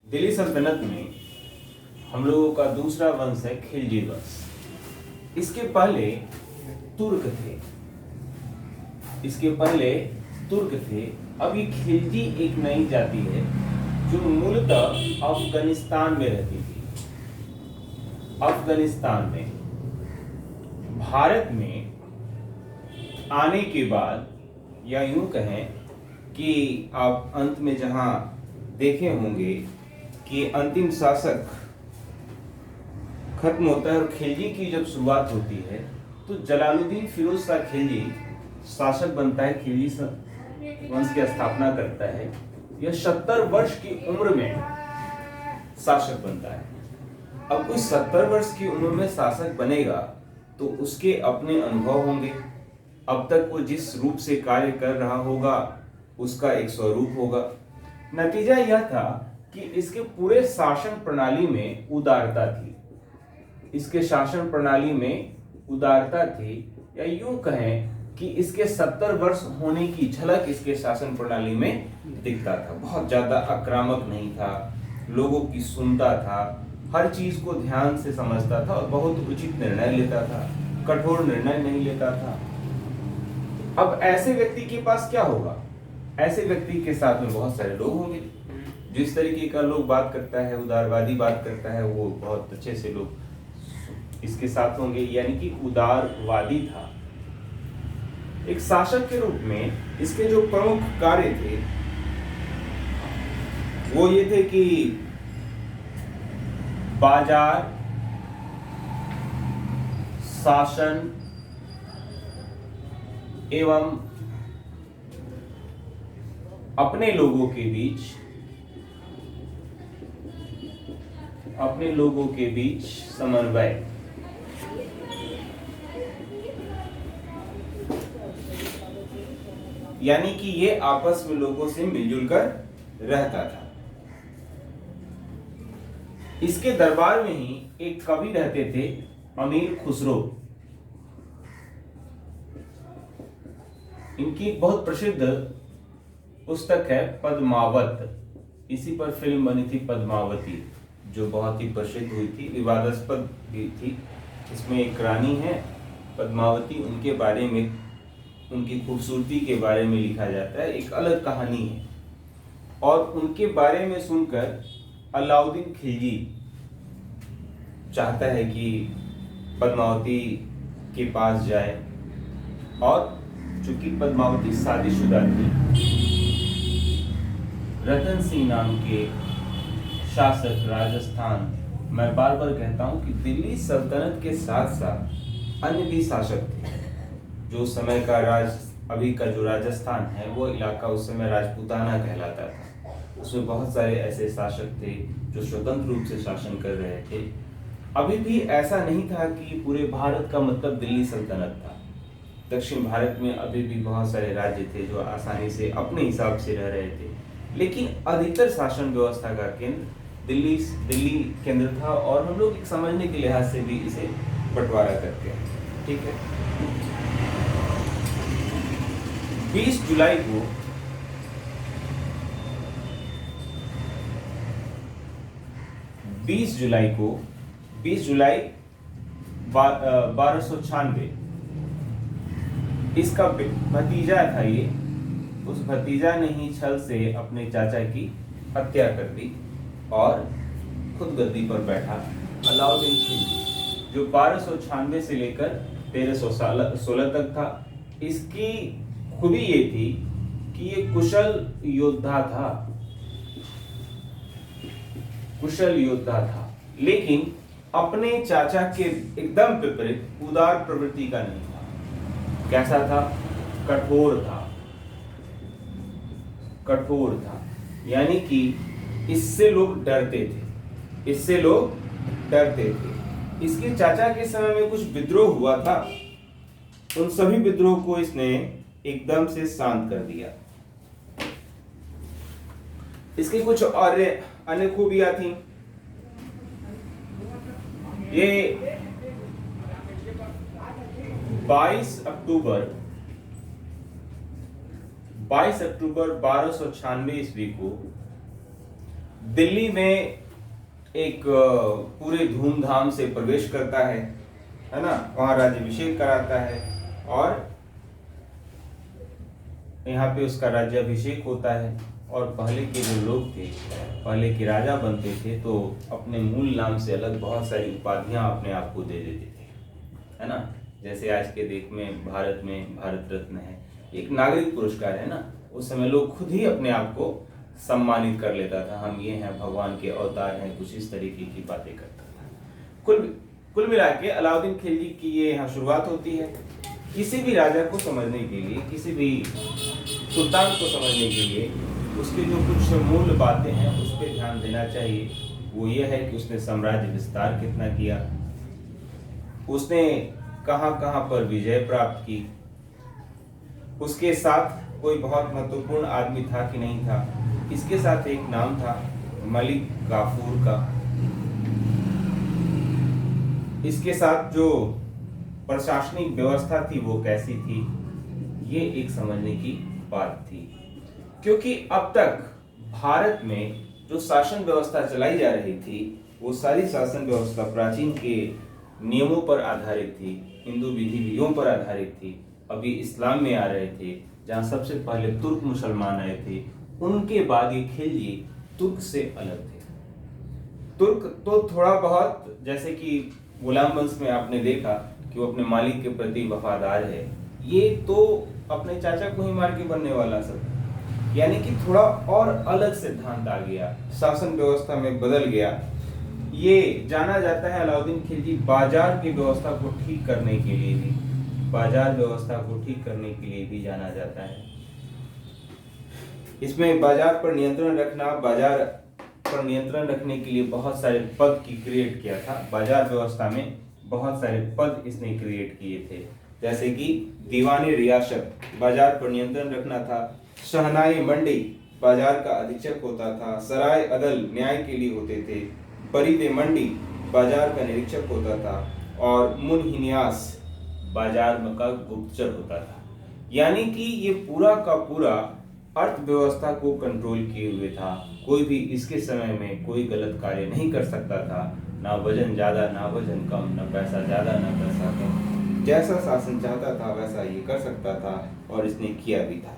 दिल्ली सल्तनत में हम लोगों का दूसरा वंश है खिलजी वंश। इसके पहले तुर्क थे। अब ये खिलजी एक नई जाति है जो मूलतः अफगानिस्तान में रहती थी। अफगानिस्तान में भारत में आने के बाद, या यूं कहें कि आप अंत में जहां देखे होंगे कि अंतिम शासक खत्म होता है और खिलजी की जब शुरुआत होती है, तो जलालुद्दीन फिरोज शाह खिलजी शासक बनता है, खिलजी वंश की स्थापना करता है। यह 70 वर्ष की उम्र में शासक बनता है। अब कोई 70 वर्ष की उम्र में शासक बनेगा तो उसके अपने अनुभव होंगे। अब तक वो जिस रूप से कार्य कर रहा होगा उसका एक स्वरूप होगा। नतीजा यह था कि इसके पूरे शासन प्रणाली में उदारता थी। या यूं कहें कि इसके 70 वर्ष होने की झलक इसके शासन प्रणाली में दिखता था। बहुत ज्यादा आक्रामक नहीं था, लोगों की सुनता था, हर चीज को ध्यान से समझता था और बहुत उचित निर्णय लेता था, कठोर निर्णय नहीं लेता था। अब ऐसे व्यक्ति के पास क्या होगा? ऐसे व्यक्ति के साथ में बहुत सारे लोग होंगे। जिस तरीके का लोग बात करता है, उदारवादी बात करता है, वो बहुत अच्छे से लोग इसके साथ होंगे, यानी कि उदारवादी था। एक शासक के रूप में इसके जो प्रमुख कार्य थे वो ये थे कि बाजार, शासन एवं अपने लोगों के बीच समन्वय। यानी कि ये आपस में लोगों से मिलजुल कर रहता था। इसके दरबार में ही एक कवि रहते थे, अमीर खुसरो। इनकी एक बहुत प्रसिद्ध पुस्तक है पद्मावत। इसी पर फिल्म बनी थी पद्मावती, जो बहुत ही प्रसिद्ध हुई थी, विवादास्पद भी थी। इसमें एक रानी है पद्मावती, उनके बारे में, उनकी खूबसूरती के बारे में लिखा जाता है, एक अलग कहानी है। और उनके बारे में सुनकर अलाउद्दीन खिलजी चाहता है कि पद्मावती के पास जाए, और चूंकि पद्मावती शादीशुदा थी, रतन सिंह नाम के शासक राजस्थान, मैं बार बार कहता हूं कि दिल्ली सल्तनत के साथ साथ अन्य भी शासक थे। जो समय का अभी का जो राजस्थान है, वो इलाका उस समय राजपूताना कहलाता था। उसमें बहुत सारे ऐसे शासक थे जो स्वतंत्र रूप से शासन कर रहे थे। अभी भी ऐसा नहीं था कि पूरे भारत का मतलब दिल्ली सल्तनत था। दक्षिण भारत में अभी भी बहुत सारे राज्य थे जो आसानी से अपने हिसाब से रह रहे थे, लेकिन अधिकतर शासन व्यवस्था का केंद्र दिल्ली केंद्र था। और हम लोग एक समझने के लिहाज से भी इसे बंटवारा करते हैं, ठीक है। 20 जुलाई 1296 इसका भतीजा था ये। उस भतीजा ने ही छल से अपने चाचा की हत्या कर दी और खुद गद्दी पर बैठा अलाउद्दीन खिलजी, जो 1296 से लेकर 1316 तक था। इसकी खूबी ये थी कि ये कुशल योद्धा था, लेकिन अपने चाचा के एकदम विपरीत उदार प्रवृत्ति का नहीं था। कैसा था? कठोर था। यानी कि इससे लोग डरते थे। इसके चाचा के समय में कुछ विद्रोह हुआ था, उन सभी विद्रोह को इसने एकदम से शांत कर दिया। इसकी कुछ और अन्य खूबियां थी। ये 22 अक्टूबर 1296 ईस्वी को दिल्ली में एक पूरे धूमधाम से प्रवेश करता है ना, वहाँ राज्याभिषेक कराता है और यहाँ पे उसका राज्याभिषेक होता है। और पहले के जो लोग थे, पहले के राजा बनते थे तो अपने मूल नाम से अलग बहुत सारी उपाधियाँ अपने आप को दे देते थे, है ना। जैसे आज के देश में भारत रत्न है, एक नागरिक पुरस्कार है ना, उस समय लोग खुद ही अपने आप को सम्मानित कर लेता था, हम ये हैं, भगवान के अवतार हैं, कुछ इस तरीके की बातें करता था। कुल मिला के अलाउद्दीन खिलजी की ये यहाँ शुरुआत होती है। किसी भी राजा को समझने के लिए, किसी भी सुल्तान को समझने के लिए उसके जो कुछ मूल बातें हैं उस पर ध्यान देना चाहिए। वो ये है कि उसने साम्राज्य विस्तार कितना किया, उसने कहाँ कहाँ पर विजय प्राप्त की, उसके साथ कोई बहुत महत्वपूर्ण आदमी था कि नहीं था। इसके साथ एक नाम था मलिक काफूर का। इसके साथ जो प्रशासनिक व्यवस्था थी वो कैसी थी, ये एक समझने की बात थी। क्योंकि अब तक भारत में जो शासन व्यवस्था चलाई जा रही थी वो सारी शासन व्यवस्था प्राचीन के नियमों पर आधारित थी, हिंदू विधि विधियों पर आधारित थी। अभी इस्लाम में आ रहे थे, जहाँ सबसे पहले तुर्क मुसलमान आए थे, उनके बाद ये खिलजी तुर्क से अलग थे। तुर्क तो थोड़ा बहुत, जैसे कि गुलाम वंश में आपने देखा कि वो अपने मालिक के प्रति वफादार है, ये तो अपने चाचा को ही मार के बनने वाला सब, यानी कि थोड़ा और अलग सिद्धांत आ गया, शासन व्यवस्था में बदल गया। ये जाना जाता है अलाउद्दीन खिलजी बाजार की व्यवस्था को ठीक करने के लिए भी, बाजार व्यवस्था को ठीक करने के लिए भी जाना जाता है। इसमें बाजार पर नियंत्रण रखना, बाजार पर नियंत्रण रखने के लिए बहुत सारे पद की क्रिएट किया था। बाजार व्यवस्था में बहुत सारे पद इसने क्रिएट किए थे, जैसे कि दीवानी रियासत, बाजार पर नियंत्रण रखना था। शहनाई मंडी, बाजार का अधीक्षक होता था। सराय अदल, न्याय के लिए होते थे। परिदे मंडी, बाजार का निरीक्षक होता था। और मुनहिनियास, बाजार का गुप्तचर होता था। यानी कि ये पूरा का पूरा अर्थव्यवस्था को कंट्रोल किए हुए था। कोई भी इसके समय में कोई गलत कार्य नहीं कर सकता था, ना वजन ज्यादा ना वजन कम, ना पैसा ज्यादा ना पैसा कम। जैसा शासन चाहता था वैसा ये कर सकता था और इसने किया भी था।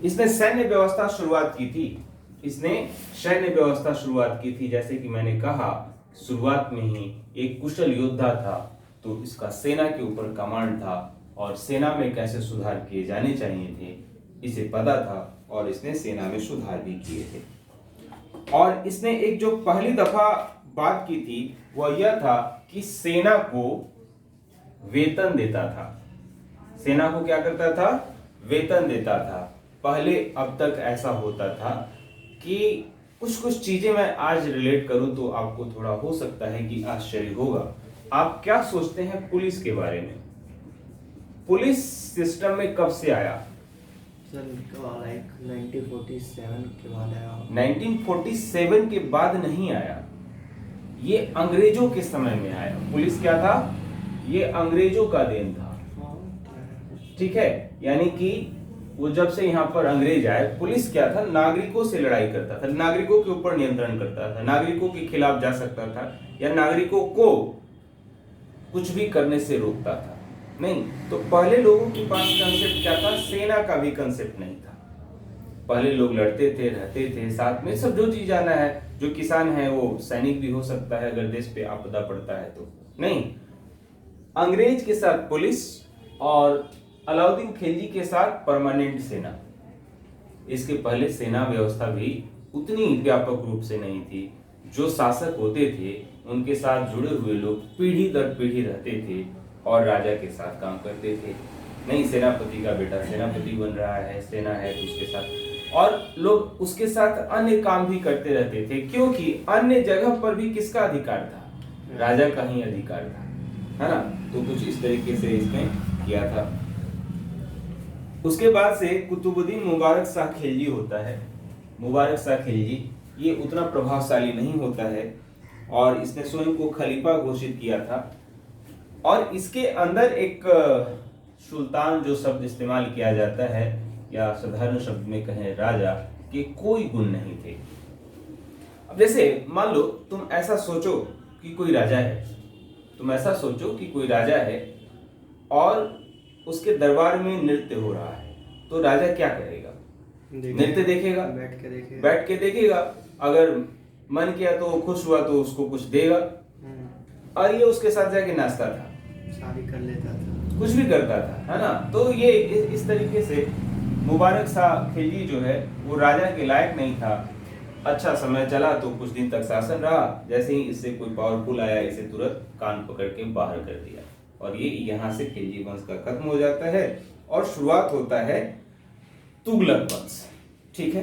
इसने सैन्य व्यवस्था शुरुआत की थी, जैसे कि मैंने कहा शुरुआत में ही एक कुशल योद्धा था, तो इसका सेना के ऊपर कमांड था और सेना में कैसे सुधार किए जाने चाहिए थे इसे पता था और इसने सेना में सुधार भी किए थे। और इसने एक जो पहली दफा बात की थी वह यह था कि सेना को वेतन देता था। सेना को क्या करता था? वेतन देता था। पहले अब तक ऐसा होता था कि कुछ चीजें मैं आज रिलेट करूं तो आपको थोड़ा हो सकता है कि आश्चर्य होगा। आप क्या सोचते हैं पुलिस के बारे में? पुलिस सिस्टम में कब से आया? सर लाइक 1947 के बाद आया। 1947 के बाद नहीं आया, ये अंग्रेजों के समय में आया। पुलिस क्या था? ये अंग्रेजों का देन था, ठीक है। यानी कि वो जब से यहाँ पर अंग्रेज आए, पुलिस क्या था? नागरिकों से लड़ाई करता था, नागरिकों के ऊपर नियंत्रण करता था, नागरिकों के खिलाफ जा सकता था या नागरिकों को कुछ भी करने से रोकता था। नहीं तो पहले लोगों के पास कंसेप्ट क्या था? सेना का भी कंसेप्ट नहीं था। पहले लोग लड़ते थे, रहते थे साथ में, सब जो चीज जाना है। जो किसान है वो सैनिक भी हो सकता है अगर देश पे आपदा पड़ता है तो। नहीं, अंग्रेज के साथ पुलिस और अलाउद्दीन खिलजी के साथ परमानेंट सेना। इसके पहले सेना व्यवस्था भी उतनी व्यापक रूप से नहीं थी। जो शासक होते थे उनके साथ जुड़े हुए लोग पीढ़ी दर पीढ़ी रहते थे और राजा के साथ काम करते थे। नहीं, सेनापति का बेटा सेनापति बन रहा है, सेना है तो उसके साथ, और लोग उसके साथ अन्य काम भी करते रहते थे, क्योंकि अन्य जगह पर भी किसका अधिकार था? राजा का ही अधिकार था, है ना। तो कुछ इस तरीके से इसने किया था। उसके बाद से कुतुबुद्दीन मुबारक शाह खिलजी होता है। मुबारक शाह खिलजी ये उतना प्रभावशाली नहीं होता है और इसने स्वयं को खलीफा घोषित किया था। और इसके अंदर एक सुल्तान जो शब्द इस्तेमाल किया जाता है, या साधारण शब्द में कहें राजा, के कोई गुण नहीं थे। अब जैसे मान लो तुम ऐसा सोचो कि कोई राजा है, तुम ऐसा सोचो कि कोई राजा है और उसके दरबार में नृत्य हो रहा है, तो राजा क्या करेगा? नृत्य देखेगा, बैठ के देखेगा। अगर मन किया तो खुश हुआ तो उसको कुछ देगा। और ये उसके साथ जाके नाचता था, शादी कर लेता था, कुछ भी करता था, है ना। तो ये इस तरीके से मुबारक शाह खिलजी जो है वो राजा के लायक नहीं था। अच्छा समय चला तो कुछ दिन तक शासन रहा, जैसे ही इससे कोई पावरफुल आया इसे तुरंत कान पकड़ के बाहर कर दिया, और ये यहाँ से खिलजी वंश का खत्म हो जाता है और शुरुआत होता है तुगलक वंश। ठीक है।